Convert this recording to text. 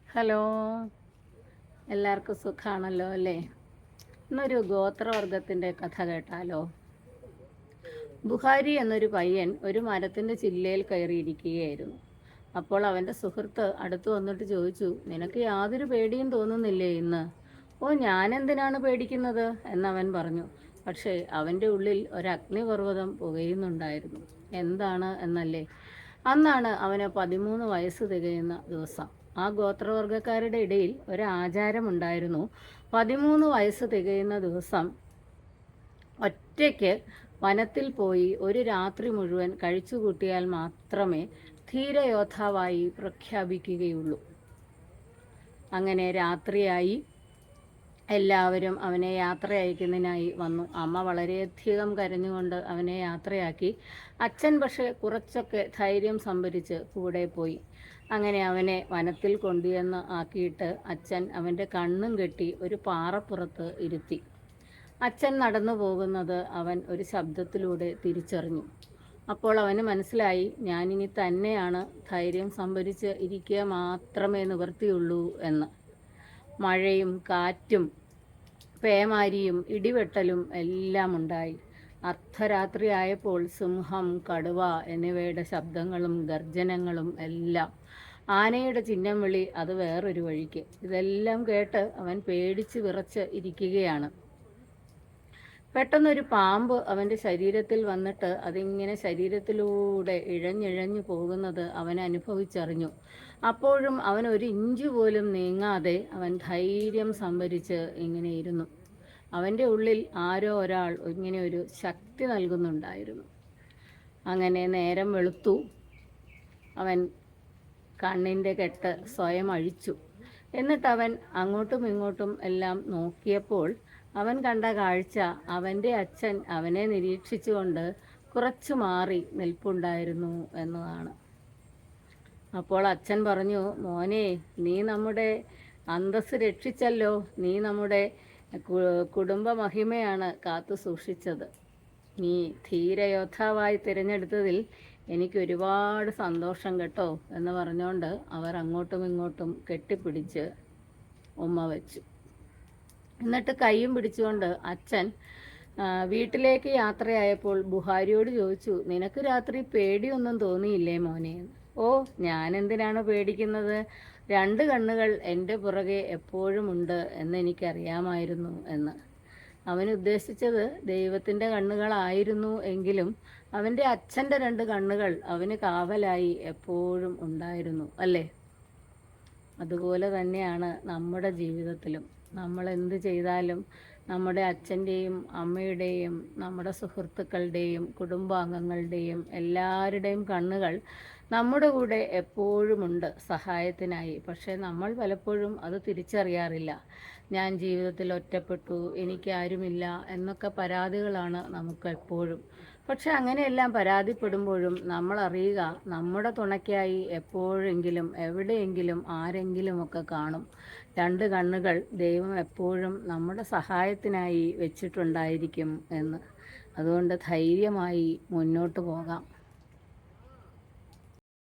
Hello, എല്ലാവർക്കും സുഖമാണല്ലോ അല്ലേ? ഇന്നൊരു ഗോത്രവർഗത്തിൻ്റെ കഥ കേട്ടാലോ? ബുഹാരി എന്നൊരു പയ്യൻ ഒരു മരത്തിൻ്റെ ചില്ലയിൽ കയറിയിരിക്കുകയായിരുന്നു. അപ്പോൾ അവൻ്റെ സുഹൃത്ത് അടുത്ത് വന്നിട്ട് ചോദിച്ചു, നിനക്ക് യാതൊരു പേടിയും തോന്നുന്നില്ലേ ഇന്ന്? ഓ, ഞാനെന്തിനാണ് പേടിക്കുന്നത് എന്നവൻ പറഞ്ഞു. പക്ഷേ അവൻ്റെ ഉള്ളിൽ ഒരു അഗ്നിപർവ്വതം പുകയുന്നുണ്ടായിരുന്നു. എന്താണ് എന്നല്ലേ? അന്നാണ് അവന് 13 വയസ്സ് തികയുന്ന ദിവസം. ആ ഗോത്രവർഗക്കാരുടെ ഇടയിൽ ഒരാചാരമുണ്ടായിരുന്നു. 13 വയസ്സ് തികയുന്ന ദിവസം ഒറ്റയ്ക്ക് വനത്തിൽ പോയി ഒരു രാത്രി മുഴുവൻ കഴിച്ചുകൂട്ടിയാൽ മാത്രമേ ധീരയോദ്ധാവായി പ്രഖ്യാപിക്കുകയുള്ളൂ. അങ്ങനെ രാത്രിയായി. എല്ലാവരും അവനെ യാത്ര അയക്കുന്നതിനായി വന്നു. അമ്മ വളരെയധികം കരഞ്ഞുകൊണ്ട് അവനെ യാത്രയാക്കി. അച്ഛൻ പക്ഷേ കുറച്ചൊക്കെ ധൈര്യം സംഭരിച്ച് കൂടെ പോയി. അങ്ങനെ അവനെ വനത്തിൽ കൊണ്ടുവന്ന് ആക്കിയിട്ട് അച്ഛൻ അവൻ്റെ കണ്ണും കെട്ടി ഒരു പാറപ്പുറത്ത് ഇരുത്തി. അച്ഛൻ നടന്നു പോകുന്നത് അവൻ ഒരു ശബ്ദത്തിലൂടെ തിരിച്ചറിഞ്ഞു. അപ്പോൾ അവന് മനസ്സിലായി, ഞാനിനി തന്നെയാണ് ധൈര്യം സംഭരിച്ച് ഇരിക്കുക മാത്രമേ നിവൃത്തിയുള്ളൂ എന്ന്. മഴയും കാറ്റും പേമാരിയും ഇടിവെട്ടലും എല്ലാം ഉണ്ടായി. അർദ്ധരാത്രിയായപ്പോൾ സിംഹം, കടുവ എന്നിവയുടെ ശബ്ദങ്ങളും ഗർജനങ്ങളും എല്ലാം. ആനയുടെ ചിഹ്നം വിളി അത് വേറൊരു വഴിക്ക്. ഇതെല്ലാം കേട്ട് അവൻ പേടിച്ച് വിറച്ച് ഇരിക്കുകയാണ്. പെട്ടെന്നൊരു പാമ്പ് അവൻ്റെ ശരീരത്തിൽ വന്നിട്ട് അതിങ്ങനെ ശരീരത്തിലൂടെ ഇഴഞ്ഞിഴഞ്ഞു പോകുന്നത് അവൻ അനുഭവിച്ചറിഞ്ഞു. അപ്പോഴും അവൻ ഒരു ഇഞ്ച് പോലും നീങ്ങാതെ അവൻ ധൈര്യം സംഭരിച്ച് ഇങ്ങനെ ഇരുന്നു. അവൻ്റെ ഉള്ളിൽ ആരോ ഒരാൾ ഇങ്ങനെ ഒരു ശക്തി നൽകുന്നുണ്ടായിരുന്നു. അങ്ങനെ നേരം വെളുത്തു. അവൻ കണ്ണിൻ്റെ കെട്ട് സ്വയം അഴിച്ചു. എന്നിട്ട് അവൻ അങ്ങോട്ടും ഇങ്ങോട്ടും എല്ലാം നോക്കിയപ്പോൾ അവൻ കണ്ട കാഴ്ച അവൻ്റെ അച്ഛൻ അവനെ നിരീക്ഷിച്ചുകൊണ്ട് കുറച്ചു മാറി നിൽപ്പുണ്ടായിരുന്നു എന്നതാണ്. അപ്പോൾ അച്ഛൻ പറഞ്ഞു, മോനെ, നീ നമ്മുടെ അന്തസ്സ് രക്ഷിച്ചല്ലോ. നീ നമ്മുടെ കുടുംബ മഹിമയാണ് കാത്തു സൂക്ഷിച്ചത്. നീ ധീരയോദ്ധാവായി തിരഞ്ഞെടുത്തതിൽ എനിക്ക് ഒരുപാട് സന്തോഷം കേട്ടോ എന്ന് പറഞ്ഞുകൊണ്ട് അവർ അങ്ങോട്ടും ഇങ്ങോട്ടും കെട്ടിപ്പിടിച്ച് ഉമ്മ വെച്ചു. എന്നിട്ട് കൈയും പിടിച്ചുകൊണ്ട് അച്ഛൻ വീട്ടിലേക്ക് യാത്രയായപ്പോൾ ബുഹാരിയോട് ചോദിച്ചു, നിനക്ക് രാത്രി പേടിയൊന്നും തോന്നിയില്ലേ മോനെ? ഓ, ഞാനെന്തിനാണ് പേടിക്കുന്നത്? 2 കണ്ണുകൾ എൻ്റെ പുറകെ എപ്പോഴും ഉണ്ട് എന്നെനിക്കറിയാമായിരുന്നു എന്ന്. അവൻ ഉദ്ദേശിച്ചത് ദൈവത്തിൻ്റെ കണ്ണുകളായിരുന്നു എങ്കിലും അവൻ്റെ അച്ഛൻ്റെ 2 കണ്ണുകൾ അവന് കാവലായി എപ്പോഴും ഉണ്ടായിരുന്നു അല്ലേ? അതുപോലെ തന്നെയാണ് നമ്മുടെ ജീവിതത്തിലും. നമ്മൾ എന്ത് ചെയ്താലും നമ്മുടെ അച്ഛൻ്റെയും അമ്മയുടെയും നമ്മുടെ സുഹൃത്തുക്കളുടെയും കുടുംബാംഗങ്ങളുടെയും എല്ലാവരുടെയും കണ്ണുകൾ നമ്മുടെ കൂടെ എപ്പോഴുമുണ്ട് സഹായത്തിനായി. പക്ഷേ നമ്മൾ പലപ്പോഴും അത് തിരിച്ചറിയാറില്ല. ഞാൻ ജീവിതത്തിൽ ഒറ്റപ്പെട്ടു, എനിക്കാരുമില്ല എന്നൊക്കെ പരാതികളാണ് നമുക്ക് എപ്പോഴും. പക്ഷെ അങ്ങനെയെല്ലാം പരാതിപ്പെടുമ്പോഴും നമ്മൾ അറിയുക, നമ്മുടെ തുണയ്ക്കായി എപ്പോഴെങ്കിലും എവിടെയെങ്കിലും ആരെങ്കിലുമൊക്കെ കാണും. 2 കണ്ണുകൾ ദൈവം എപ്പോഴും നമ്മുടെ സഹായത്തിനായി വെച്ചിട്ടുണ്ടായിരിക്കും എന്ന്. അതുകൊണ്ട് ധൈര്യമായി മുന്നോട്ട് പോകാം.